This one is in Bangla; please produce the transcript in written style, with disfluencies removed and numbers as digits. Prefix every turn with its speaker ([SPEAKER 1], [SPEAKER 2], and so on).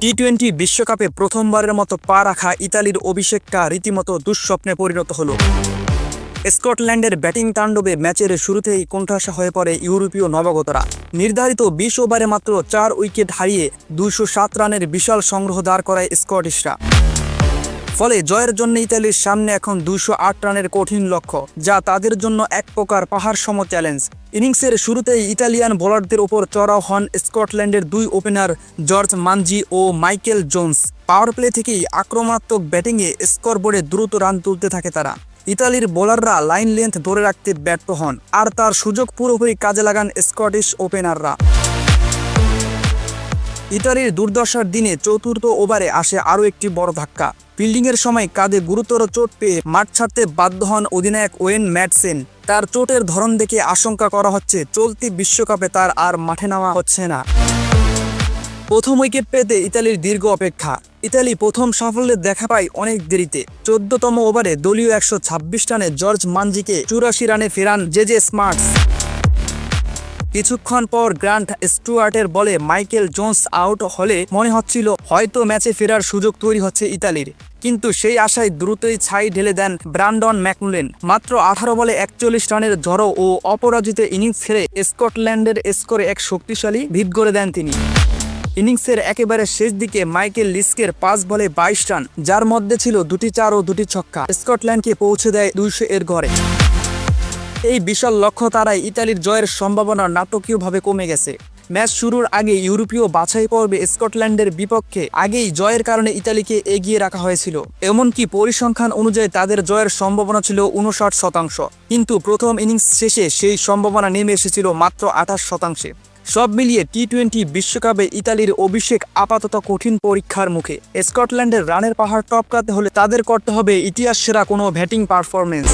[SPEAKER 1] টি-20 বিশ্বকাপে প্রথমবারের মতো পা রাখা ইতালির অভিষেকটা রীতিমতো দুঃস্বপ্নে পরিণত হলো। স্কটল্যান্ডের ব্যাটিং তাণ্ডবে ম্যাচের শুরুতেই কোণঠাসা হয়ে পড়ে ইউরোপীয় নবাগতরা। নির্ধারিত 20 ওভারে মাত্র 4 উইকেট হারিয়ে 207 রানের বিশাল সংগ্রহ দাঁড় করায় স্কটিশরা। ফলে জয়ের জন্য ইতালির সামনে এখন 208 রানের কঠিন লক্ষ্য, যা তাদের জন্য এক প্রকার পাহাড় সম চ্যালেঞ্জ। ইনিংসের শুরুতেই ইতালিয়ান বোলারদের ওপর চড়াও হন স্কটল্যান্ডের দুই ওপেনার জর্জ মানজি ও মাইকেল জোন্স। পাওয়ার প্লে থেকেই আক্রমণাত্মক ব্যাটিংয়ে স্কোরবোর্ডে দ্রুত রান তুলতে থাকে তারা। ইতালির বোলাররা লাইন লেন্থ ধরে রাখতে ব্যর্থ হন, আর তার সুযোগ পুরোপুরি কাজে লাগান স্কটিশ ওপেনাররা। ইতালির দুর্দশার দিনে চতুর্থ ওভারে আসে আরও একটি বড় ধাক্কা। ফিল্ডিংয়ের সময় কাঁধে গুরুতর চোট পেয়ে মাঠ ছাড়তে বাধ্য হন অধিনায়ক ওয়েন ম্যাডসেন। তার চোটের ধরন দেখে আশঙ্কা করা হচ্ছে চলতি বিশ্বকাপে তার আর মাঠে নামা হচ্ছে না। প্রথম উইকেট পেতে ইতালির দীর্ঘ অপেক্ষা। ইতালি প্রথম সাফল্যের দেখা পায় অনেক দেরিতে। 14তম ওভারে দলীয় 126 রানে জর্জ মানজিকে 84 রানে ফেরান জেজে স্মার্টস। কিছুক্ষণ পর গ্রান্ট স্টুয়ার্টের বলে মাইকেল জোন্স আউট হলে মনে হচ্ছিল হয়তো ম্যাচে ফেরার সুযোগ তৈরি হচ্ছে ইতালির, কিন্তু সেই আশায় দ্রুতই ছাই ঢেলে দেন ব্র্যান্ডন ম্যাকমুলেন। মাত্র 18 বলে 41 রানের ঝড়ো ও অপরাজিত ইনিংস খেলে স্কটল্যান্ডের স্কোরে এক শক্তিশালী ভিত গড়ে দেন তিনি। ইনিংসের একেবারে শেষ দিকে মাইকেল লিস্কের 5 বলে 22 রান, যার মধ্যে ছিল 2টি 4 ও 2টি ছক্কা, স্কটল্যান্ডকে পৌঁছে দেয় 200 এর ঘরে। এই বিশাল লক্ষ্য তারাই ইতালির জয়ের সম্ভাবনা নাটকীয়ভাবে কমে গেছে। ম্যাচ শুরুর আগে ইউরোপীয় বাছাই পর্বে স্কটল্যান্ডের বিপক্ষে আগেই জয়ের কারণে ইতালিকে এগিয়ে রাখা হয়েছিল। এমনকি পরিসংখ্যান অনুযায়ী তাদের জয়ের সম্ভাবনা ছিল 59%, কিন্তু প্রথম ইনিংস শেষে সেই সম্ভাবনা নেমে এসেছিল মাত্র 28%। সব মিলিয়ে টি-20 বিশ্বকাপে ইতালির অভিষেক আপাতত কঠিন পরীক্ষার মুখে। স্কটল্যান্ডের রানের পাহাড় টপকাতে হলে তাদের করতে হবে ইতিহাস সেরা কোনো ব্যাটিং পারফরমেন্স।